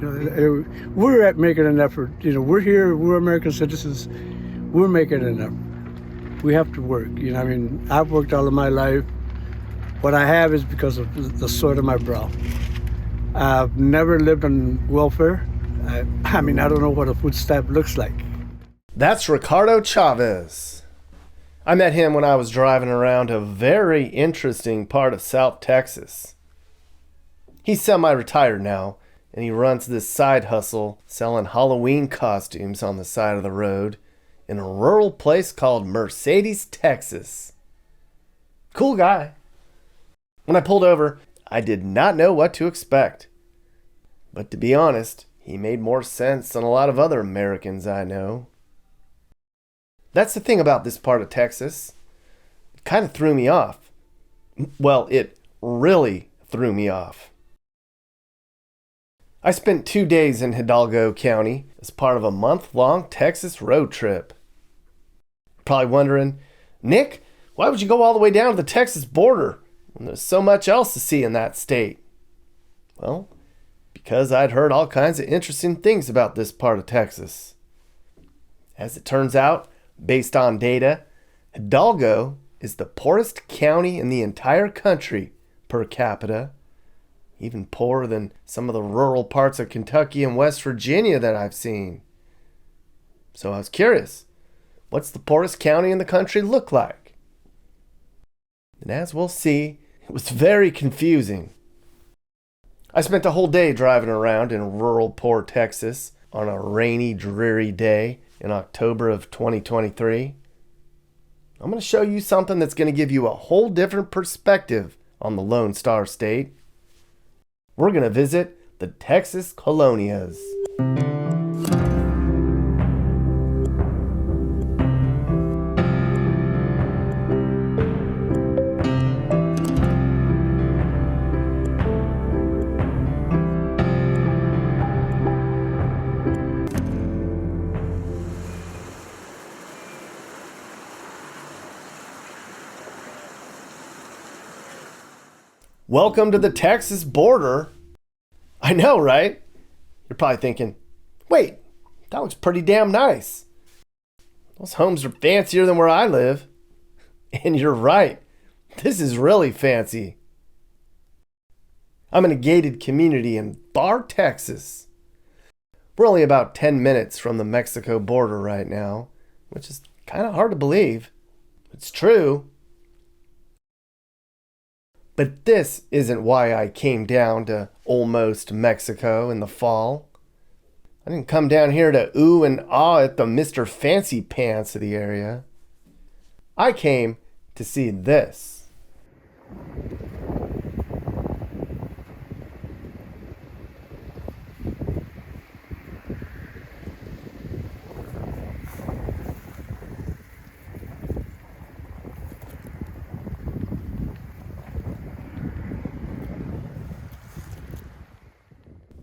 We're at making an effort. We're here. We're American citizens. We're making an effort. We have to work. I've worked all of my life. What I have is because of the sweat of my brow. I've never lived on welfare. I don't know what a food stamp looks like. That's Ricardo Chavez. I met him when I was driving around a very interesting part of South Texas. He's semi-retired now, and he runs this side hustle selling Halloween costumes on the side of the road in a rural place called Mercedes, Texas. Cool guy. When I pulled over, I did not know what to expect. But to be honest, he made more sense than a lot of other Americans I know. That's the thing about this part of Texas. It kind of threw me off. Well, it really threw me off. I spent 2 days in Hidalgo County as part of a month-long Texas road trip. Probably wondering, Nick, why would you go all the way down to the Texas border when there's so much else to see in that state? Well, because I'd heard all kinds of interesting things about this part of Texas. As it turns out, based on data, Hidalgo is the poorest county in the entire country per capita, even poorer than some of the rural parts of Kentucky and West Virginia that I've seen. So I was curious, what's the poorest county in the country look like? And as we'll see, it was very confusing. I spent the whole day driving around in rural poor Texas on a rainy, dreary day in October of 2023. I'm going to show you something that's going to give you a whole different perspective on the Lone Star State. We're going to visit the Texas Colonias. Welcome to the Texas border. I know, right? You're probably thinking, wait, that looks pretty damn nice. Those homes are fancier than where I live. And you're right. This is really fancy. I'm in a gated community in Bar, Texas. We're only about 10 minutes from the Mexico border right now, which is kind of hard to believe. It's true. But this isn't why I came down to almost Mexico in the fall. I didn't come down here to ooh and ah at the Mr. Fancy Pants of the area. I came to see this.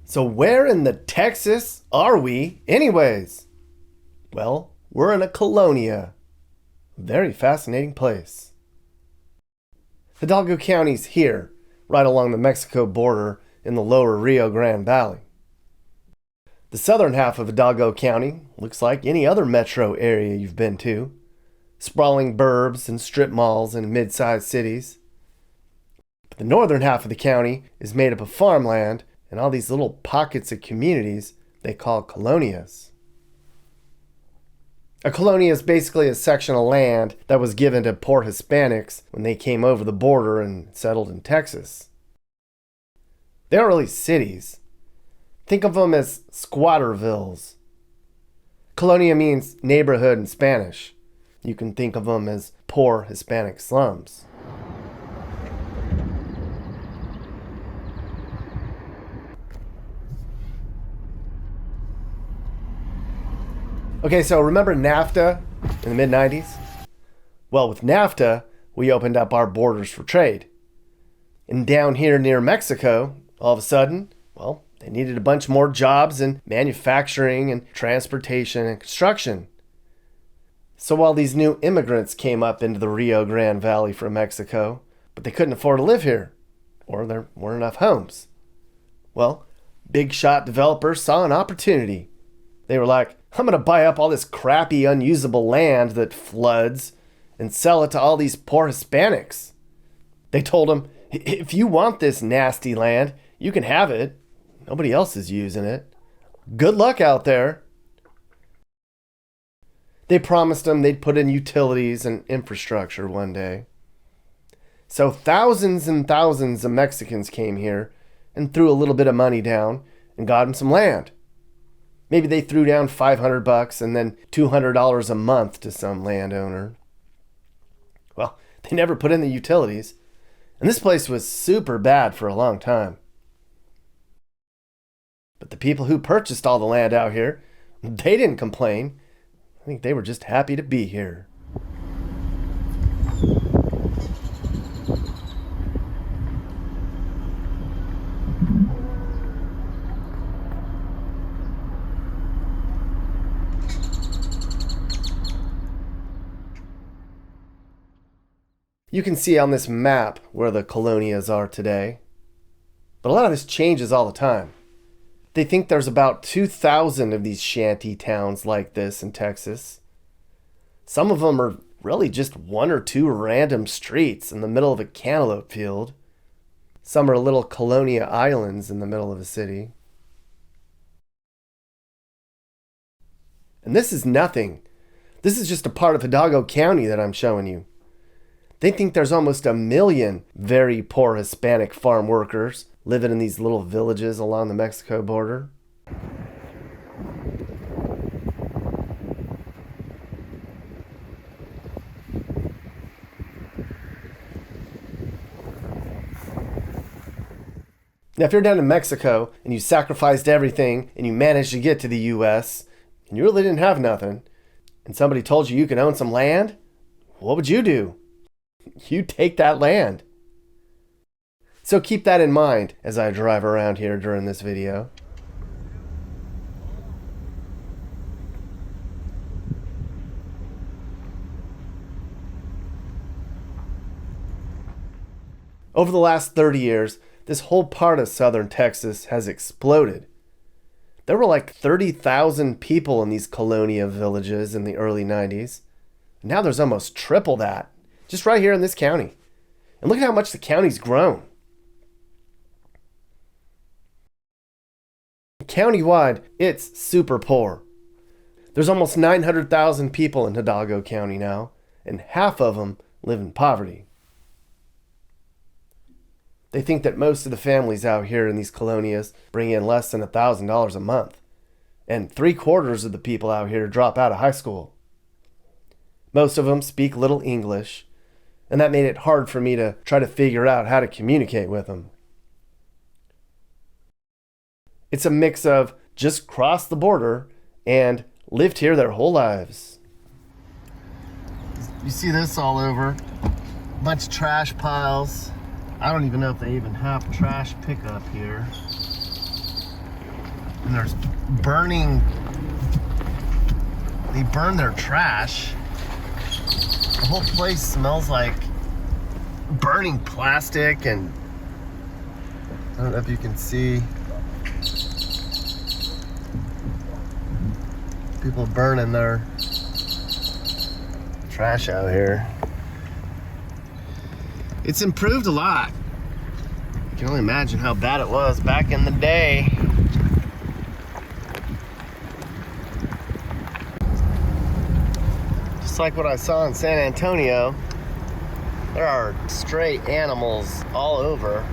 So where in the Texas are we anyways? Well, we're in a Colonia. Very fascinating place. Hidalgo County's here, right along the Mexico border in the lower Rio Grande Valley. The southern half of Hidalgo County looks like any other metro area you've been to. Sprawling burbs and strip malls and mid-sized cities. But the northern half of the county is made up of farmland and all these little pockets of communities they call colonias. A colonia is basically a section of land that was given to poor Hispanics when they came over the border and settled in Texas. They aren't really cities. Think of them as squattervilles. Colonia means neighborhood in Spanish. You can think of them as poor Hispanic slums. Okay, so remember NAFTA in the mid-90s? Well, with NAFTA, we opened up our borders for trade. And down here near Mexico, all of a sudden, well, they needed a bunch more jobs in manufacturing and transportation and construction. So while these new immigrants came up into the Rio Grande Valley from Mexico, but they couldn't afford to live here, or there weren't enough homes. Well, big shot developers saw an opportunity. They were like, I'm going to buy up all this crappy, unusable land that floods and sell it to all these poor Hispanics. They told them, if you want this nasty land, you can have it. Nobody else is using it. Good luck out there. They promised them they'd put in utilities and infrastructure one day. So thousands and thousands of Mexicans came here and threw a little bit of money down and got them some land. Maybe they threw down $500 and then $200 a month to some landowner. Well, they never put in the utilities, and this place was super bad for a long time. But the people who purchased all the land out here, they didn't complain. I think they were just happy to be here. You can see on this map where the Colonias are today. But a lot of this changes all the time. They think there's about 2,000 of these shanty towns like this in Texas. Some of them are really just one or two random streets in the middle of a cantaloupe field. Some are little Colonia islands in the middle of a city. And this is nothing. This is just a part of Hidalgo County that I'm showing you. They think there's almost 1 million very poor Hispanic farm workers living in these little villages along the Mexico border. Now, if you're down in Mexico and you sacrificed everything and you managed to get to the U.S. and you really didn't have nothing, and somebody told you you could own some land, what would you do? You'd take that land. So keep that in mind as I drive around here during this video. Over the last 30 years, this whole part of southern Texas has exploded. There were like 30,000 people in these Colonia villages in the early 90s. Now there's almost triple that, just right here in this county. And look at how much the county's grown. Countywide, it's super poor. There's almost 900,000 people in Hidalgo County now, and half of them live in poverty. They think that most of the families out here in these colonias bring in less than $1,000 a month, and 3/4 of the people out here drop out of high school. Most of them speak little English, and that made it hard for me to try to figure out how to communicate with them. It's a mix of just crossed the border and lived here their whole lives. You see this all over. A bunch of trash piles. I don't even know if they even have trash pickup here. And there's burning. They burn their trash. The whole place smells like burning plastic, and I don't know if you can see. People burning their trash out here. It's improved a lot. You can only imagine how bad it was back in the day. Just like what I saw in San Antonio, there are stray animals all over.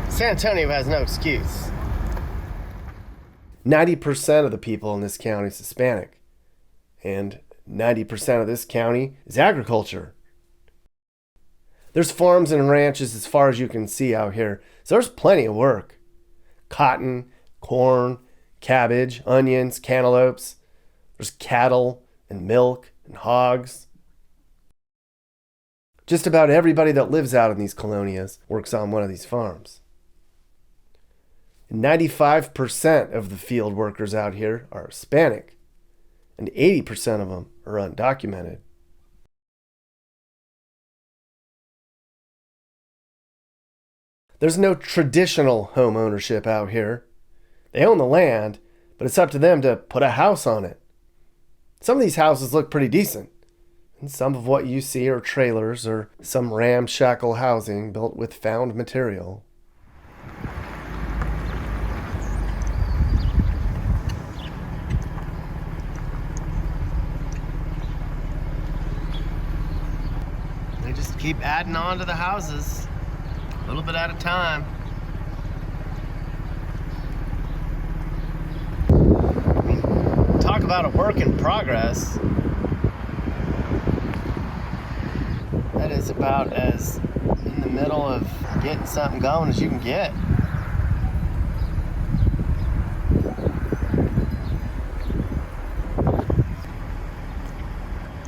San Antonio has no excuse. 90% of the people in this county is Hispanic, and 90% of this county is agriculture. There's farms and ranches as far as you can see out here, so there's plenty of work. Cotton, corn, cabbage, onions, cantaloupes. There's cattle and milk and hogs. Just about everybody that lives out in these colonias works on one of these farms. 95% of the field workers out here are Hispanic, and 80% of them are undocumented. There's no traditional home ownership out here. They own the land, but it's up to them to put a house on it. Some of these houses look pretty decent, and some of what you see are trailers or some ramshackle housing built with found material. They just keep adding on to the houses, a little bit at a time. I mean, talk about a work in progress. That is about as in the middle of getting something going as you can get.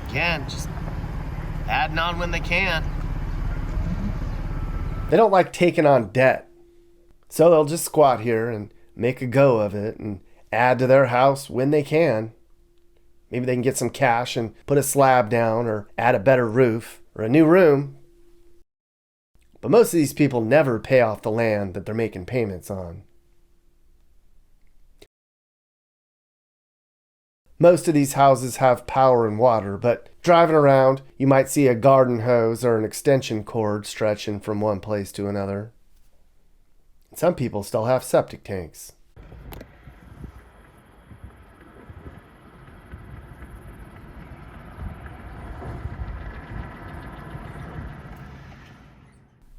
Again, just adding on when they can. They don't like taking on debt, so they'll just squat here and make a go of it and add to their house when they can. Maybe they can get some cash and put a slab down or add a better roof or a new room. But most of these people never pay off the land that they're making payments on. Most of these houses have power and water, but driving around, you might see a garden hose or an extension cord stretching from one place to another. Some people still have septic tanks.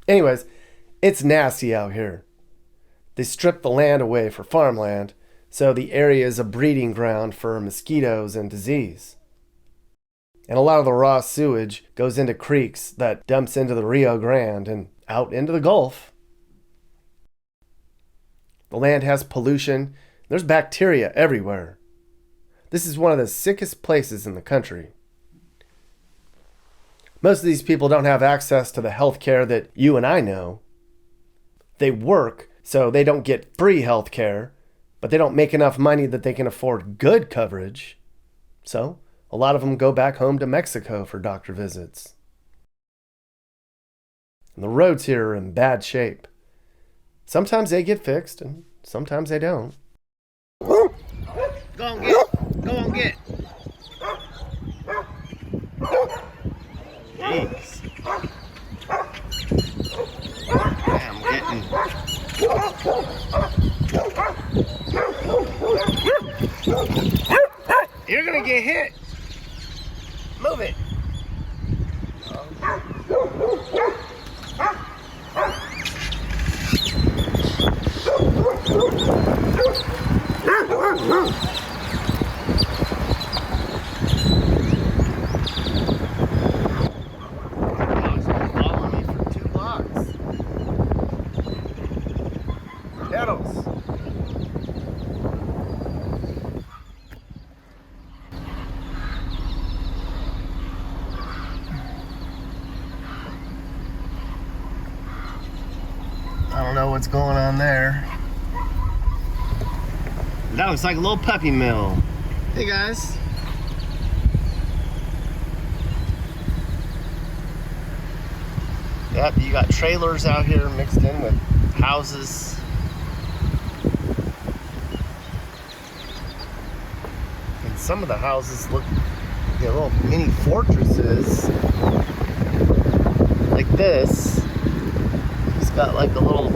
Anyways, it's nasty out here. They strip the land away for farmland, so the area is a breeding ground for mosquitoes and disease. And a lot of the raw sewage goes into creeks that dumps into the Rio Grande and out into the Gulf. The land has pollution. There's bacteria everywhere. This is one of the sickest places in the country. Most of these people don't have access to the health care that you and I know. They work, so they don't get free health care, but they don't make enough money that they can afford good coverage. So, a lot of them go back home to Mexico for doctor visits. And the roads here are in bad shape. Sometimes they get fixed, and sometimes they don't. Go on, get. Go on, get. Jeez. I'm getting... You're gonna get hit. Move it. Following me for 2 blocks. Pedals. I don't know what's going on there. That looks like a little puppy mill. Hey guys. Yep, you got trailers out here mixed in with houses. And some of the houses look like little mini fortresses. Like this. It's got like a little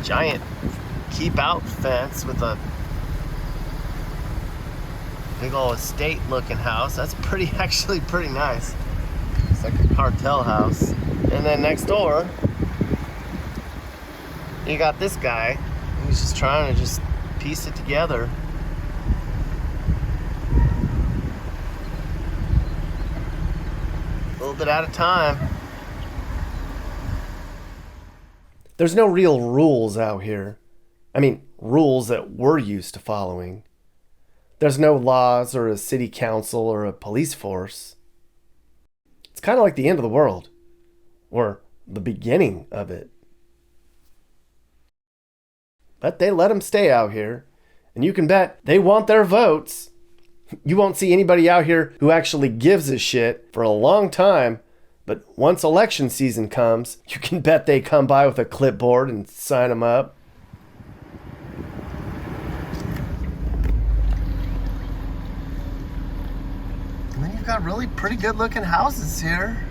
giant keep out fence with a big old estate looking house. That's actually pretty nice. It's like a cartel house. And then next door, you got this guy. He's just trying to just piece it together. A little bit at a time. There's no real rules out here. I mean, rules that we're used to following. There's no laws or a city council or a police force. It's kind of like the end of the world, or the beginning of it. But they let them stay out here, and you can bet they want their votes. You won't see anybody out here who actually gives a shit for a long time, But once election season comes, you can bet they come by with a clipboard and sign them up. And then you've got really pretty good looking houses here.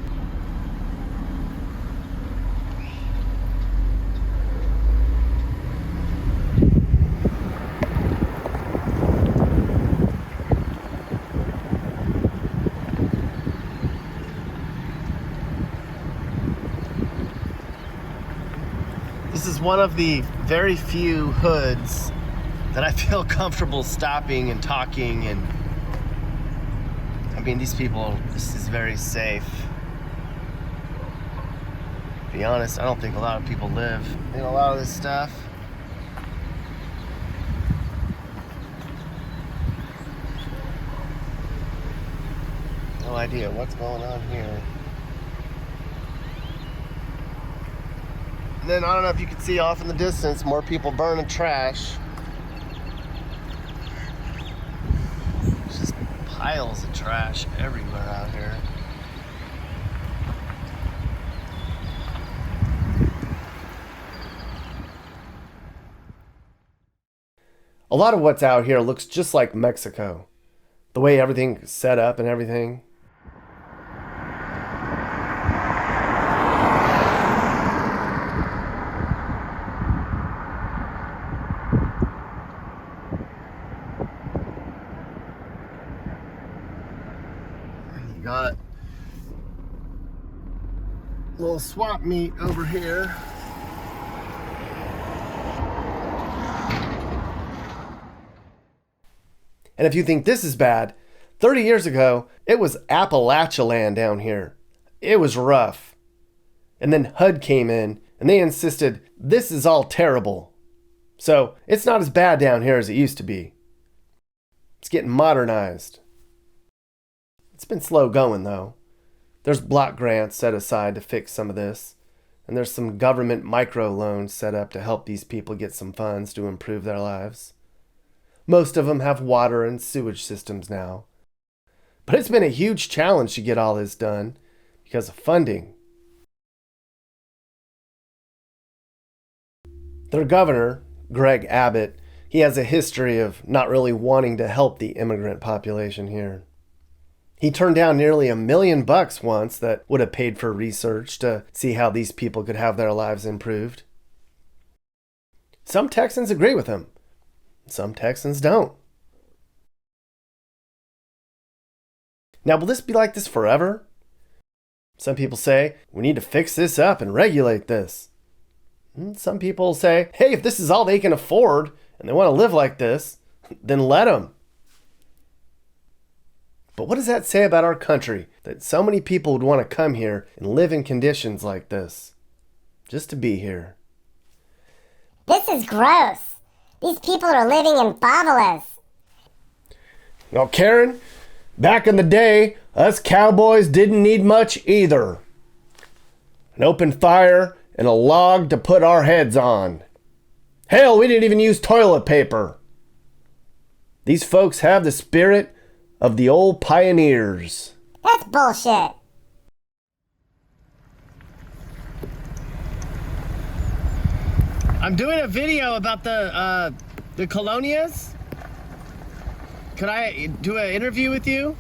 This is one of the very few hoods that I feel comfortable stopping and talking, and I mean, these people, this is very safe. To be honest, I don't think a lot of people live in a lot of this stuff. No idea what's going on here. And then I don't know if you can see off in the distance, more people burning trash. There's just piles of trash everywhere out here. A lot of what's out here looks just like Mexico. The way everything's set up and everything. Got a little swap meet over here. And if you think this is bad, 30 years ago, it was Appalachia land down here. It was rough. And then HUD came in and they insisted this is all terrible. So it's not as bad down here as it used to be. It's getting modernized. It's been slow going, though. There's block grants set aside to fix some of this, and there's some government micro loans set up to help these people get some funds to improve their lives. Most of them have water and sewage systems now. But it's been a huge challenge to get all this done because of funding. Their governor, Greg Abbott, he has a history of not really wanting to help the immigrant population here. He turned down nearly $1 million once that would have paid for research to see how these people could have their lives improved. Some Texans agree with him. Some Texans don't. Now, will this be like this forever? Some people say, we need to fix this up and regulate this. And some people say, hey, if this is all they can afford and they want to live like this, then let them. But what does that say about our country, that so many people would want to come here and live in conditions like this, just to be here? This is gross. These people are living in favelas. Now, Karen, back in the day, us cowboys didn't need much either. An open fire and a log to put our heads on. Hell, we didn't even use toilet paper. These folks have the spirit of the old pioneers. That's bullshit. I'm doing a video about the Colonias. Could I do an interview with you?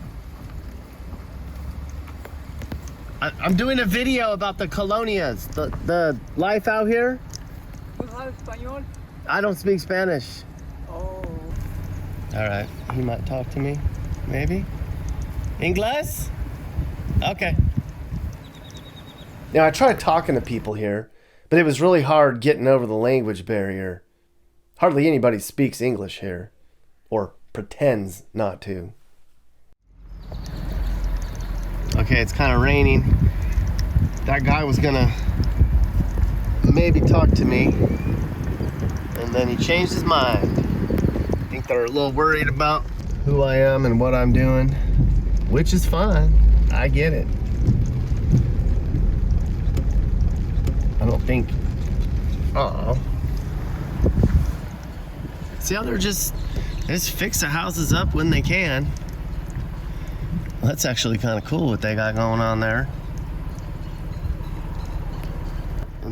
I'm doing a video about the Colonias, the life out here. I don't speak Spanish. Oh. All right, he might talk to me, maybe. English? Okay. Now, I tried talking to people here, but it was really hard getting over the language barrier. Hardly anybody speaks English here, or pretends not to. Okay, it's kind of raining. That guy was gonna maybe talk to me, and then he changed his mind. I think they're a little worried about who I am and what I'm doing, which is fine. I get it. I don't think. See how they just fix the houses up when they can. Well, that's actually kind of cool what they got going on there.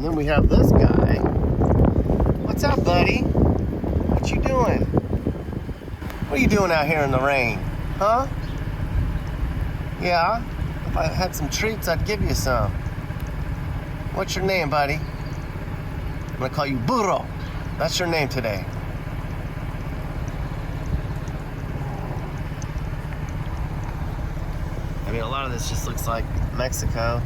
And then we have this guy. What's up, buddy? What you doing? What are you doing out here in the rain? Huh? Yeah? If I had some treats, I'd give you some. What's your name, buddy? I'm gonna call you Burro. That's your name today. I mean, a lot of this just looks like Mexico,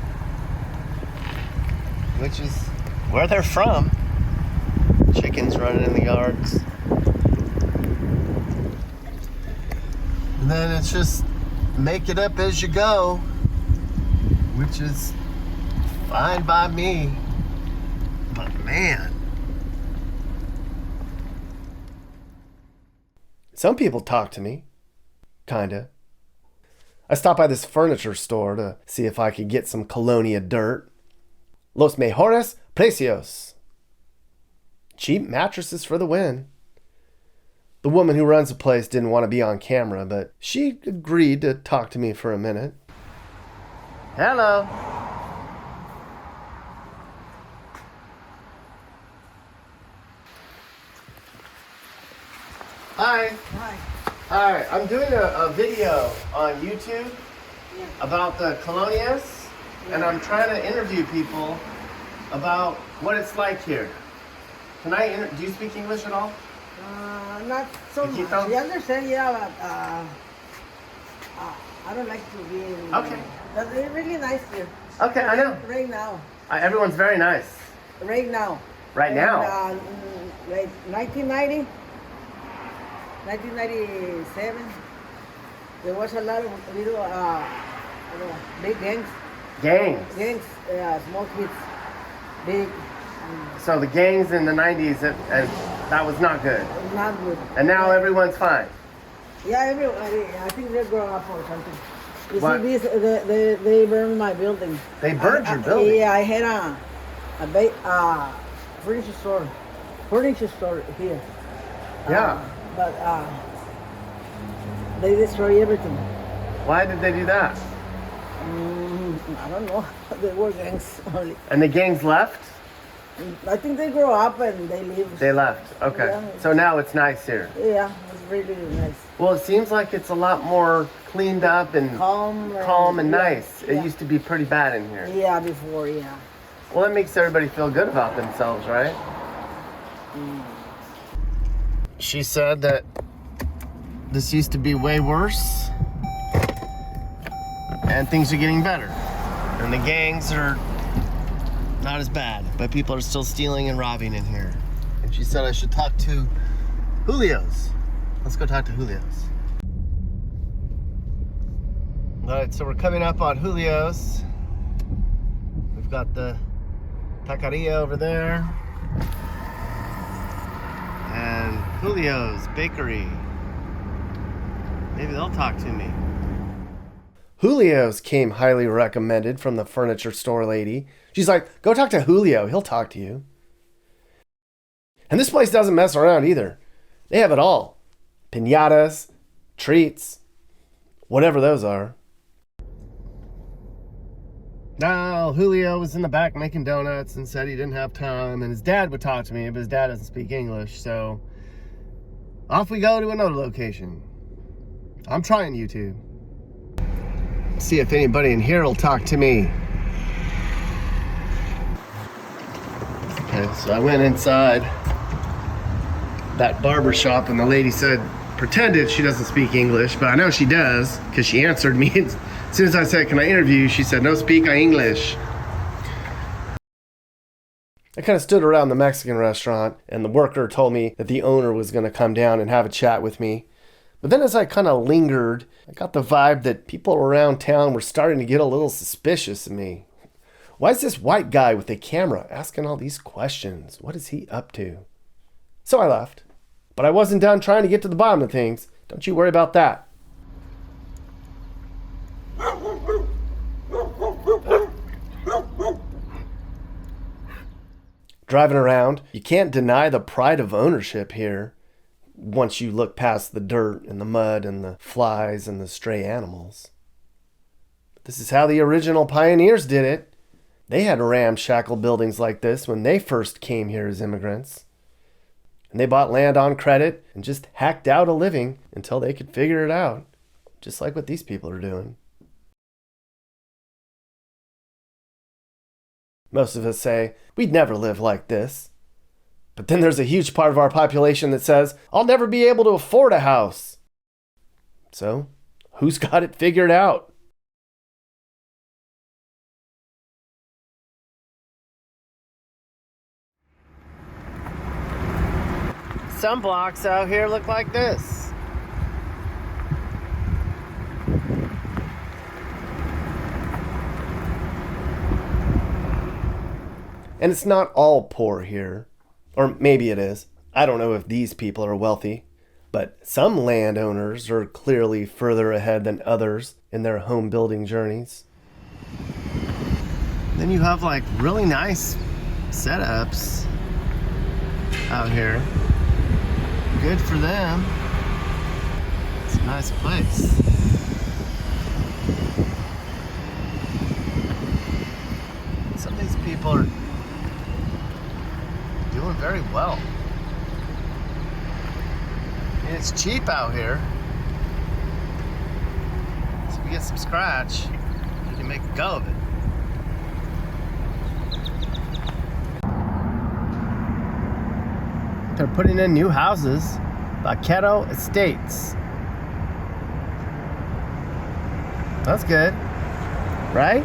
which is where they're from. Chickens running in the yards. And then it's just make it up as you go, which is fine by me. But man. Some people talk to me. Kinda. I stopped by this furniture store to see if I could get some Colonia dirt. Los mejores precios. Cheap mattresses for the win. The woman who runs the place didn't want to be on camera, but she agreed to talk to me for a minute. Hello. Hi. Hi. Hi, I'm doing a video on YouTube about the Colonias, and I'm trying to interview people about what it's like here. Can I do you speak English at all? Not so much. Poquito? You understand, yeah, but I don't like to be in... Okay. But they're really nice here. Okay, I know. Right now. Everyone's very nice. Right now. Right now? Like 1990, 1997, there was a lot of little, big gangs. Gangs. Small kids, big, So the gangs in the 90s, that was not good. not good. And now everyone's fine. Yeah, I think they grow up or something. You What? see, they burned my building. They burned your building? Yeah, I had a furniture store here. Yeah. But they destroy everything. Why did they do that? I don't know. They were gangs only. And the gangs left? I think they grow up and they leave. They left. Okay. Yeah. So now it's nice here. Yeah, it's really nice. Well, it seems like it's a lot more cleaned up and Calm and yeah, nice. It yeah. used to be pretty bad in here. Yeah, before, yeah. Well, it makes everybody feel good about themselves, right? She said that this used to be way worse and things are getting better. And the gangs are not as bad, but people are still stealing and robbing in here. And she said I should talk to Julio's. Let's go talk to Julio's. All right, so we're coming up on Julio's. We've got the taqueria over there. And Julio's Bakery. Maybe they'll talk to me. Julio's came highly recommended from the furniture store lady. She's like, go talk to Julio. He'll talk to you. And this place doesn't mess around either. They have it all. Piñatas, treats, whatever those are. Now, Julio was in the back making donuts and said he didn't have time, and his dad would talk to me, but his dad doesn't speak English, so off we go to another location. I'm trying YouTube. See if anybody in here will talk to me. Okay, so I went inside that barber shop, and the lady pretended she doesn't speak English, but I know she does, because she answered me. As soon as I said, can I interview you, she said, no, speak English. I kind of stood around the Mexican restaurant, and the worker told me that the owner was going to come down and have a chat with me. But then as I kind of lingered, I got the vibe that people around town were starting to get a little suspicious of me. Why is this white guy with a camera asking all these questions? What is he up to? So I left. But I wasn't done trying to get to the bottom of things. Don't you worry about that. Driving around, you can't deny the pride of ownership here once you look past the dirt and the mud and the flies and the stray animals. But this is how the original pioneers did it. They had ramshackle buildings like this when they first came here as immigrants. And they bought land on credit and just hacked out a living until they could figure it out, just like what these people are doing. Most of us say, we'd never live like this. But then there's a huge part of our population that says, I'll never be able to afford a house. So, who's got it figured out? Some blocks out here look like this. And it's not all poor here. Or maybe it is. I don't know if these people are wealthy. But some landowners are clearly further ahead than others in their home building journeys. Then you have like really nice setups out here. Good for them. It's a nice place. Some of these people are doing very well. And it's cheap out here. So if you get some scratch, you can make a go of it. They're putting in new houses, Vaquero Estates. That's good, right?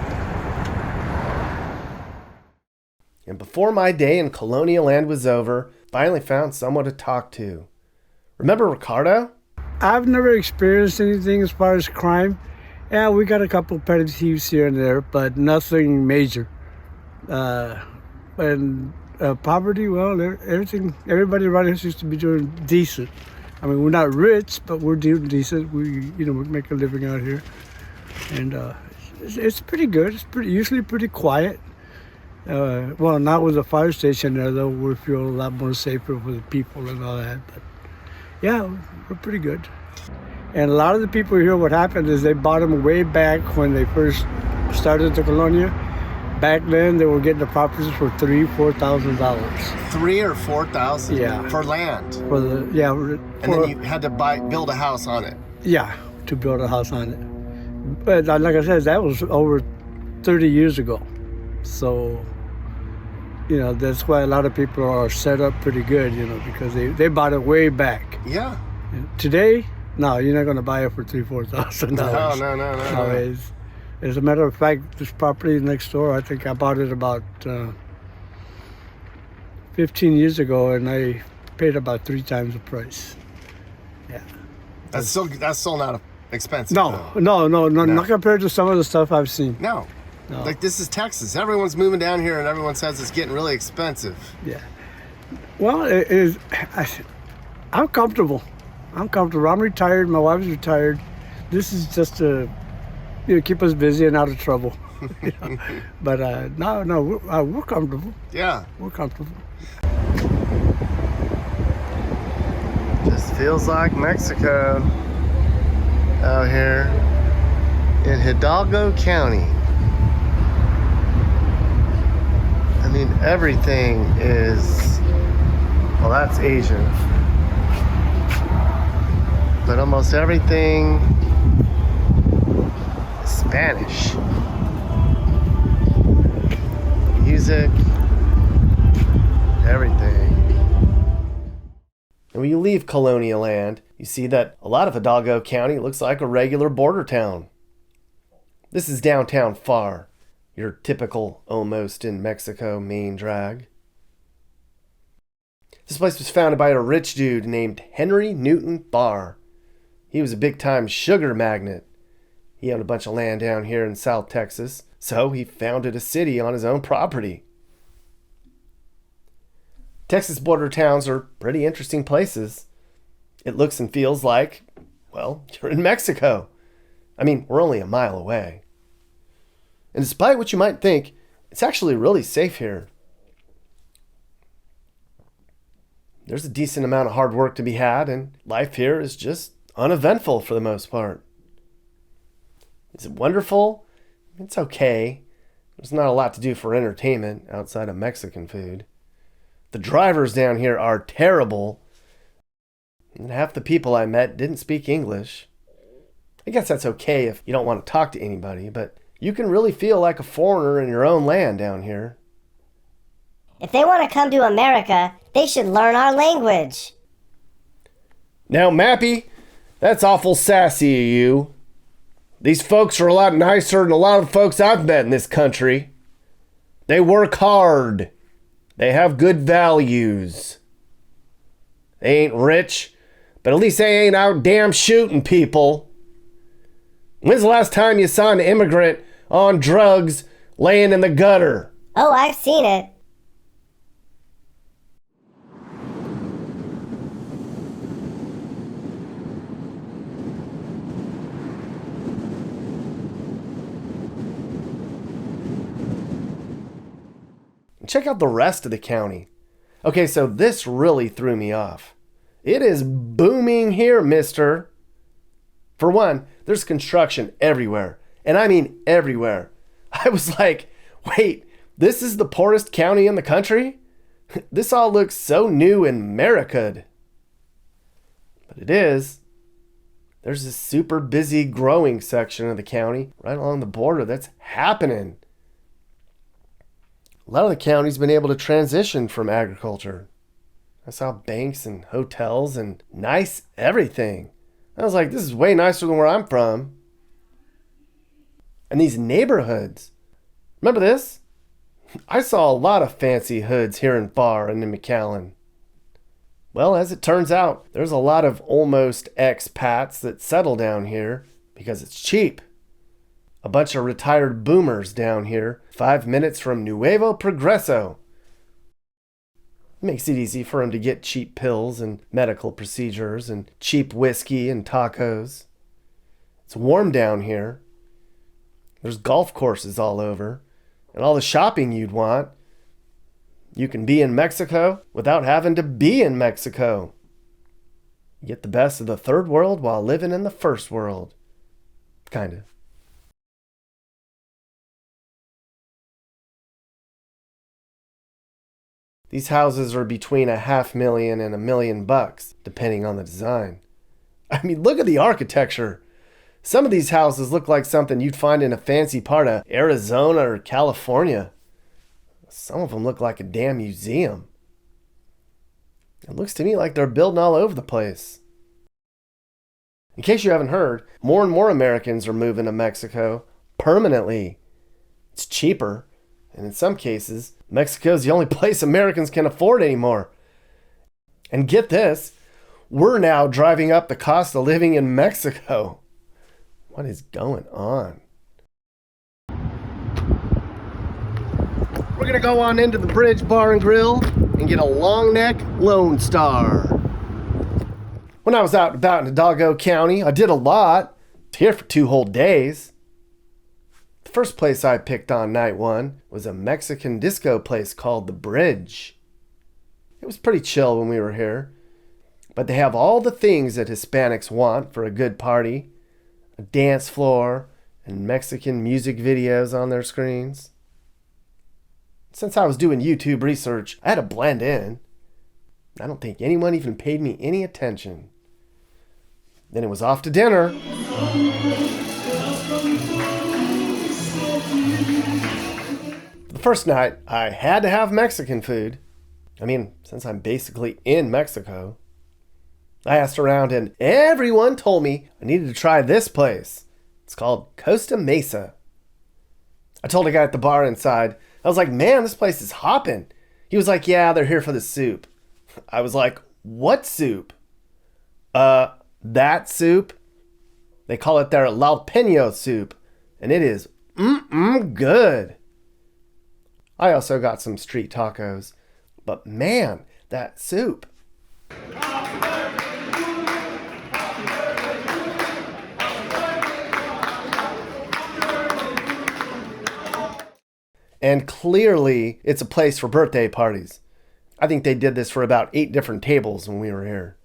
And before my day in Colonia land was over, finally found someone to talk to. Remember Ricardo? I've never experienced anything as far as crime. Yeah, we got a couple petty thieves here and there, but nothing major. Poverty, well, everything, everybody around here seems to be doing decent. I mean, we're not rich, but we're doing decent. We make a living out here, and it's pretty good. It's usually pretty quiet. Well, not with the fire station there, though. We feel a lot more safer with the people and all that. But yeah, we're pretty good. And a lot of the people here, what happened is they bought them way back when they first started the Colonia. Back then, they were getting the properties for $3,000-4,000. $3,000 or $4,000? Yeah. For land? And then you had to build a house on it? Yeah, to build a house on it. But like I said, that was over 30 years ago. So, that's why a lot of people are set up pretty good, because they bought it way back. Yeah. And today, no, you're not going to buy it for $3,000-4,000. No. As a matter of fact, this property next door, I think I bought it about 15 years ago, and I paid about 3 times the price. Yeah. That's still not expensive. No, not compared to some of the stuff I've seen. No. Like, this is Texas. Everyone's moving down here, and everyone says it's getting really expensive. Yeah. Well, I'm comfortable. I'm retired. My wife's retired. This is just to keep us busy and out of trouble. But we're comfortable. Yeah. We're comfortable. Just feels like Mexico out here in Hidalgo County. I mean, everything is, well, that's Asian. But almost everything is Spanish. Music, everything. And when you leave Colonia land, you see that a lot of Hidalgo County looks like a regular border town. This is downtown Far, your typical almost in Mexico main drag. This place was founded by a rich dude named Henry Newton Barr. He was a big-time sugar magnate. He owned a bunch of land down here in South Texas, so he founded a city on his own property. Texas border towns are pretty interesting places. It looks and feels like, well, you're in Mexico. I mean, we're only a mile away. And despite what you might think, it's actually really safe here. There's a decent amount of hard work to be had, and life here is just uneventful for the most part. Is it wonderful? It's okay. There's not a lot to do for entertainment outside of Mexican food. The drivers down here are terrible. And half the people I met didn't speak English. I guess that's okay if you don't want to talk to anybody, but you can really feel like a foreigner in your own land down here. If they want to come to America, they should learn our language. Now, Mappy, that's awful sassy of you. These folks are a lot nicer than a lot of the folks I've met in this country. They work hard. They have good values. They ain't rich, but at least they ain't out damn shooting people. When's the last time you saw an immigrant on drugs laying in the gutter? Oh, I've seen it. Check out the rest of the county. Okay, so this really threw me off. It is booming here, mister. For one, there's construction everywhere. And I mean everywhere. I was like, wait, this is the poorest county in the country? This all looks so new and American. But it is. There's this super busy growing section of the county right along the border that's happening. A lot of the county's been able to transition from agriculture. I saw banks and hotels and nice everything. I was like, this is way nicer than where I'm from. And these neighborhoods. Remember this? I saw a lot of fancy hoods here in Farr and in McAllen. Well, as it turns out, there's a lot of almost expats that settle down here because it's cheap. A bunch of retired boomers down here, 5 minutes from Nuevo Progreso. Makes it easy for them to get cheap pills and medical procedures and cheap whiskey and tacos. It's warm down here. There's golf courses all over and all the shopping you'd want. You can be in Mexico without having to be in Mexico. You get the best of the third world while living in the first world. Kind of. These houses are between $500,000 and $1 million, depending on the design. I mean, look at the architecture. Some of these houses look like something you'd find in a fancy part of Arizona or California. Some of them look like a damn museum. It looks to me like they're building all over the place. In case you haven't heard, more and more Americans are moving to Mexico permanently. It's cheaper, and in some cases, Mexico's the only place Americans can afford anymore. And get this, we're now driving up the cost of living in Mexico. What is going on? We're gonna go on into the Bridge Bar and Grill and get a long neck Lone Star. When I was out and about in Hidalgo County, I did a lot. Here for 2 whole days. The first place I picked on night one was a Mexican disco place called The Bridge. It was pretty chill when we were here, but they have all the things that Hispanics want for a good party. A dance floor and Mexican music videos on their screens. Since I was doing YouTube research, I had to blend in. I don't think anyone even paid me any attention. Then it was off to dinner. The first night, I had to have Mexican food. I mean, since I'm basically in Mexico. I asked around and everyone told me I needed to try this place. It's called Costa Mesa. I told a guy at the bar inside, I was like, man, this place is hopping. He was like, yeah, they're here for the soup. I was like, what soup? That soup. They call it their jalapeno soup, and it is good. I also got some street tacos, but man, that soup. And clearly, it's a place for birthday parties. I think they did this for about 8 different tables when we were here.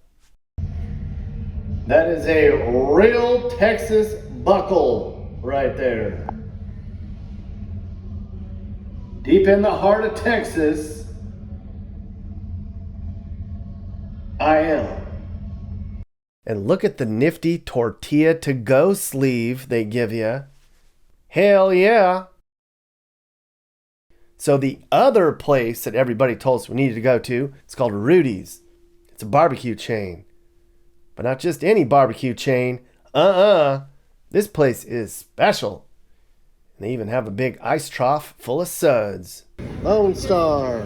That is a real Texas buckle right there. deep in the heart of Texas, I am. And look at the nifty tortilla to go sleeve they give you. Hell yeah. So the other place that everybody told us we needed to go to, it's called Rudy's. It's a barbecue chain. But not just any barbecue chain. This place is special. And they even have a big ice trough full of suds. Lone Star.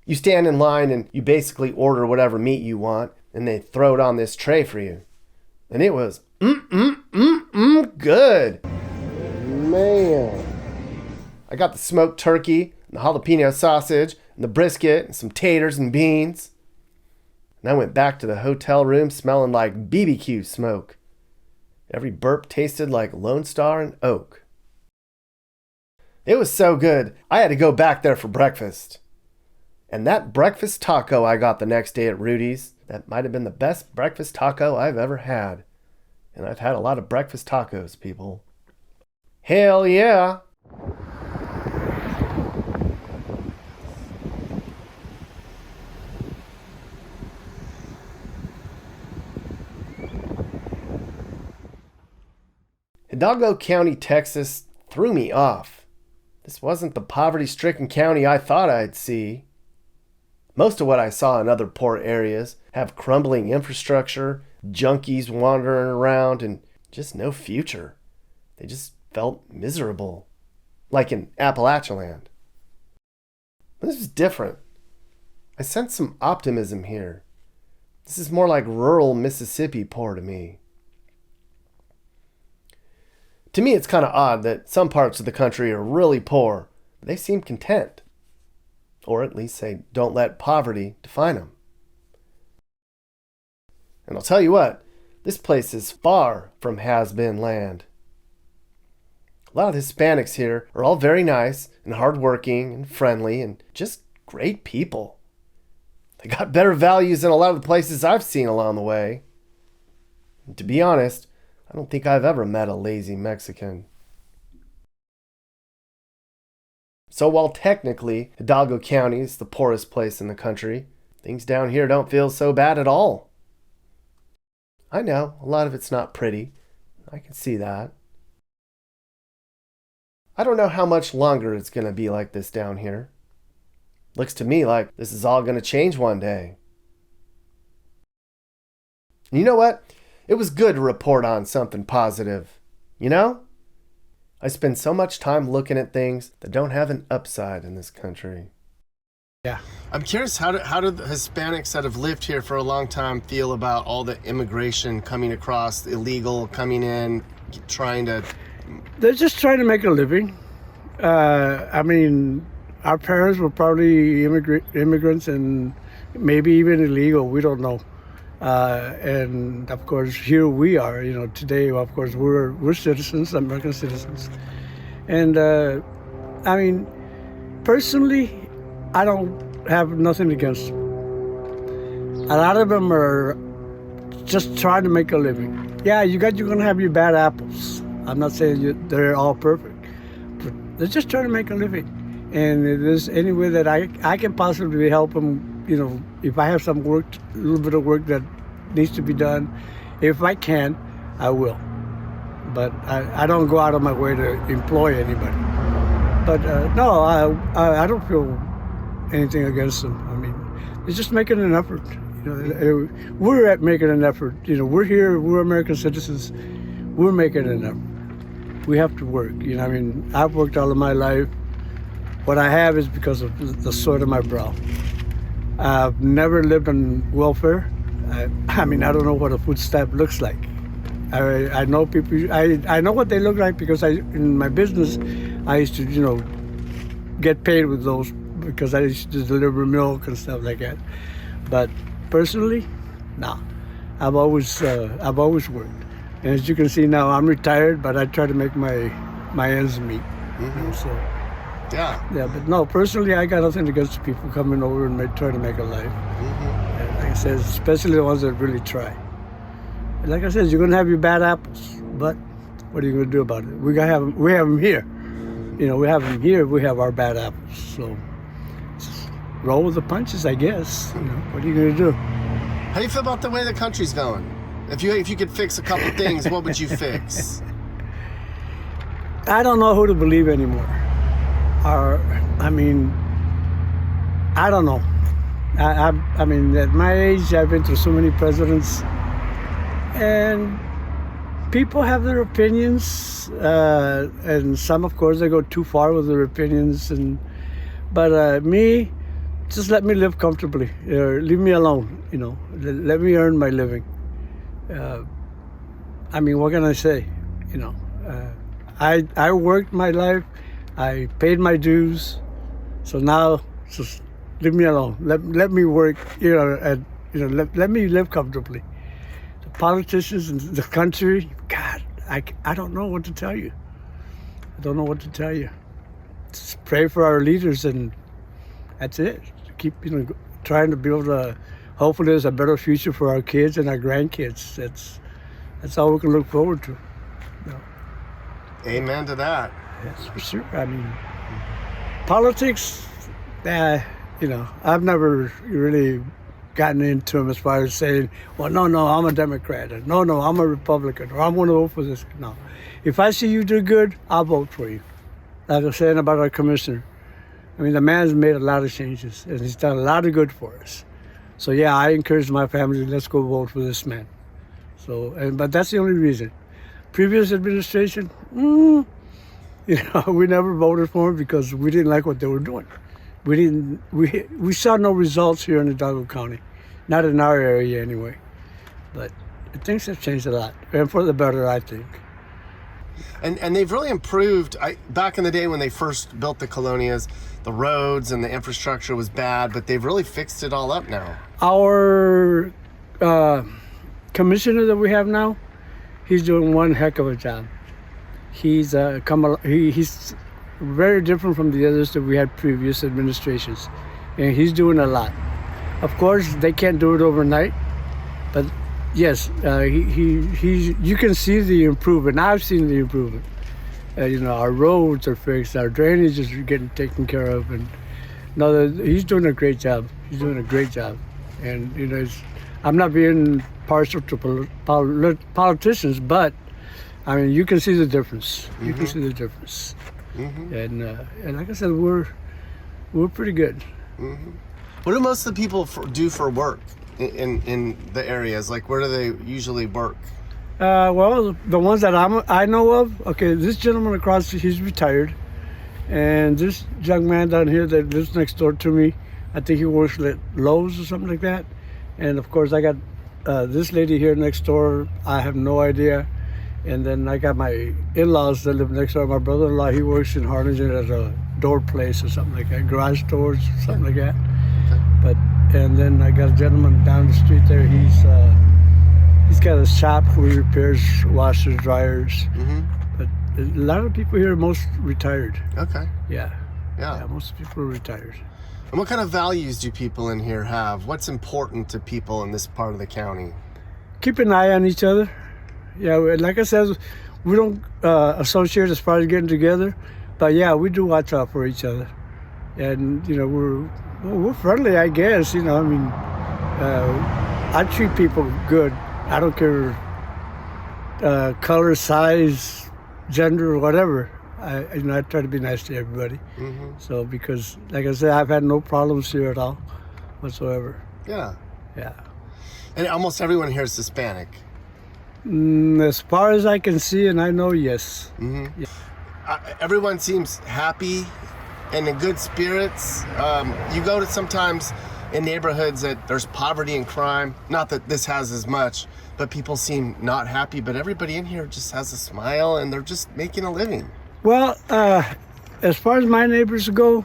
You stand in line and you basically order whatever meat you want, and they throw it on this tray for you. And it was good. Man. I got the smoked turkey, and the jalapeno sausage, and the brisket, and some taters and beans. And I went back to the hotel room smelling like BBQ smoke. Every burp tasted like Lone Star and oak. It was so good, I had to go back there for breakfast. And that breakfast taco I got the next day at Rudy's, that might have been the best breakfast taco I've ever had. And I've had a lot of breakfast tacos, people. Hell yeah! Hidalgo County, Texas threw me off. This wasn't the poverty-stricken county I thought I'd see. Most of what I saw in other poor areas have crumbling infrastructure, junkies wandering around, and just no future. They just felt miserable, like in Appalachialand. This is different. I sense some optimism here. This is more like rural Mississippi poor to me. To me, it's kind of odd that some parts of the country are really poor, but they seem content. Or at least they don't let poverty define them. And I'll tell you what, this place is far from has-been land. A lot of the Hispanics here are all very nice and hardworking and friendly and just great people. They got better values than a lot of the places I've seen along the way. And to be honest, I don't think I've ever met a lazy Mexican. So while technically Hidalgo County is the poorest place in the country, things down here don't feel so bad at all. I know, a lot of it's not pretty. I can see that. I don't know how much longer it's going to be like this down here. Looks to me like this is all going to change one day. And you know what? It was good to report on something positive. You know? I spend so much time looking at things that don't have an upside in this country. Yeah. I'm curious, how do the Hispanics that have lived here for a long time feel about all the immigration coming across, illegal coming in, trying to... They're just trying to make a living. I mean, our parents were probably immigrants and maybe even illegal. We don't know. And of course, here we are. You know, today, of course, we're citizens, American citizens. And I mean, personally, I don't have nothing against them. A lot of them are just trying to make a living. Yeah, you're gonna have your bad apples. I'm not saying they're all perfect, but they're just trying to make a living. And if there's any way that I can possibly help them, you know, if I have some work, a little bit of work that needs to be done, if I can, I will. But I don't go out of my way to employ anybody. But no, I don't feel anything against them. I mean, they're just making an effort. You know, we're making an effort. You know, we're here. We're American citizens. We're making an effort. We have to work. You know, I mean, I've worked all of my life. What I have is because of the sweat of my brow. I've never lived on welfare. I mean, I don't know what a food stamp looks like. I know people. I know what they look like because in my business, I used to, you know, get paid with those because I used to deliver milk and stuff like that. But personally, no. I've always worked. And as you can see now, I'm retired, but I try to make my ends meet. Mm-hmm. You know, so. Yeah. Yeah, but no, personally, I got nothing against people coming over and trying to make a life. Mm-hmm. And like I said, especially the ones that really try. And like I said, you're gonna have your bad apples, but what are you gonna do about it? We have them here. we have them here. We have our bad apples. So just roll with the punches, I guess. What are you gonna do? How do you feel about the way the country's going? If you could fix a couple things, what would you fix? I don't know who to believe anymore. I don't know. I mean, at my age, I've been through so many presidents, and people have their opinions, and some, of course, they go too far with their opinions. But me, just let me live comfortably. Leave me alone. Let me earn my living. What can I say? I worked my life. I paid my dues. So now, just leave me alone. Let me work. Let me live comfortably. The politicians and the country, God, I don't know what to tell you. I don't know what to tell you. Just pray for our leaders, and that's it. Keep trying to build hopefully there's a better future for our kids and our grandkids. That's all we can look forward to. Amen to that. Yes, for sure. Politics, I've never really gotten into them as far as saying, well, no, I'm a Democrat, or no, I'm a Republican, or I'm going to vote for this. No. If I see you do good, I'll vote for you. Like I was saying about our commissioner. The man's made a lot of changes, and he's done a lot of good for us. So, yeah, I encourage my family, let's go vote for this man. But that's the only reason. Previous administration, we never voted for him because we didn't like what they were doing. We saw no results here in Hidalgo County, not in our area anyway. But things have changed a lot, and for the better, I think. And they've really improved. Back in the day when they first built the Colonias, the roads and the infrastructure was bad, but they've really fixed it all up now. Our commissioner that we have now, he's doing one heck of a job. He's he's very different from the others that we had previous administrations, and he's doing a lot. Of course, they can't do it overnight, but yes, you can see the improvement. I've seen the improvement. Our roads are fixed, our drainage is getting taken care of, and he's doing a great job. He's doing a great job, and I'm not being partial to politicians, but you can see the difference. Mm-hmm. You can see the difference, mm-hmm. And like I said, we're pretty good. Mm-hmm. What do most of the people do for work in the areas? Like, where do they usually work? Well, the ones that I know of. Okay, this gentleman across, he's retired, and this young man down here that lives next door to me, I think he works at Lowe's or something like that. And of course, I got this lady here next door. I have no idea. And then I got my in-laws that live next door. My brother-in-law, he works in Harlingen at a door place or something like that, garage doors, something like that. Okay. And then I got a gentleman down the street there. He's got a shop where he repairs washers, dryers. Mm-hmm. But a lot of people here are most retired. Okay. Yeah, most people are retired. And what kind of values do people in here have? What's important to people in this part of the county? Keep an eye on each other. Yeah, like I said, we don't associate as far as getting together, but yeah, we do watch out for each other. And, we're friendly, I guess. I treat people good. I don't care color, size, gender, or whatever. I try to be nice to everybody. Mm-hmm. So because, like I said, I've had no problems here at all, whatsoever. Yeah. Yeah. And almost everyone here is Hispanic. As far as I can see, and I know, yes. Mm-hmm. Yeah. Everyone seems happy and in good spirits. You go to sometimes in neighborhoods that there's poverty and crime. Not that this has as much, but people seem not happy. But everybody in here just has a smile, and they're just making a living. Well, as far as my neighbors go,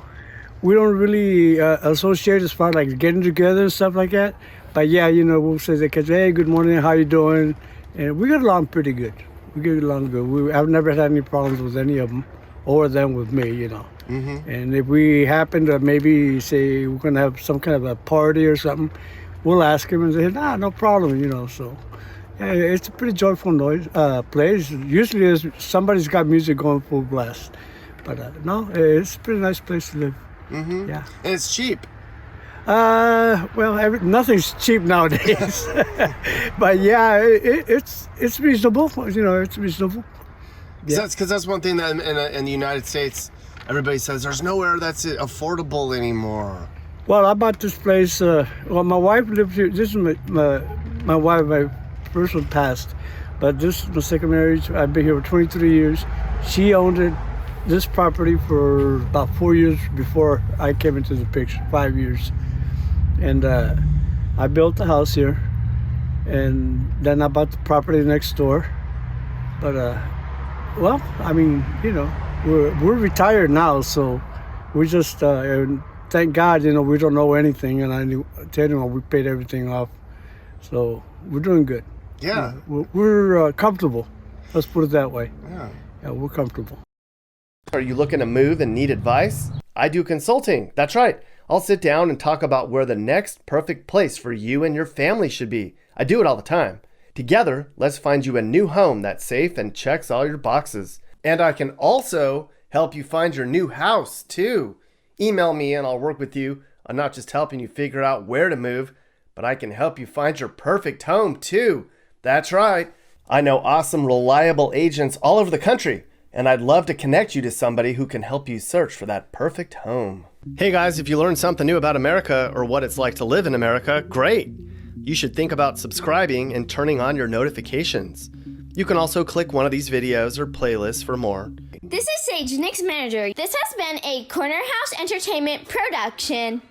we don't really associate as far as like getting together and stuff like that. But yeah, we'll say the kids, hey, good morning, how you doing? And we get along pretty good. We get along good. I've never had any problems with any of them, or them with me, Mm-hmm. And if we happen to maybe say we're going to have some kind of a party or something, we'll ask them and say, nah, no problem, So yeah, it's a pretty joyful place. Usually somebody's got music going full blast. But no, it's a pretty nice place to live. Mm-hmm. Yeah. And it's cheap. Well, nothing's cheap nowadays. But yeah, it's reasonable. You know, it's reasonable. Yeah. Because that's one thing that in the United States, everybody says there's nowhere that's affordable anymore. Well, I bought this place. Well, my wife lived here. This is my wife. My first one passed, but this is my second marriage. I've been here for 23 years. She owned this property for about 4 years before I came into the picture. 5 years, and I built the house here, and then I bought the property next door. But well, I mean, you know, we're retired now, so we just. Thank God, you know, we don't know anything, and I tell you, we paid everything off, so we're doing good. Yeah. You know, we're comfortable. Let's put it that way. Yeah, we're comfortable. Are you looking to move and need advice? I do consulting. That's right. I'll sit down and talk about where the next perfect place for you and your family should be. I do it all the time. Together, let's find you a new home that's safe and checks all your boxes. And I can also help you find your new house, too. Email me and I'll work with you on not just helping you figure out where to move, but I can help you find your perfect home too. That's right. I know awesome, reliable agents all over the country, and I'd love to connect you to somebody who can help you search for that perfect home. Hey guys, if you learned something new about America or what it's like to live in America, great. You should think about subscribing and turning on your notifications. You can also click one of these videos or playlists for more. This is Sage, Nick's manager. This has been a Corner House Entertainment production.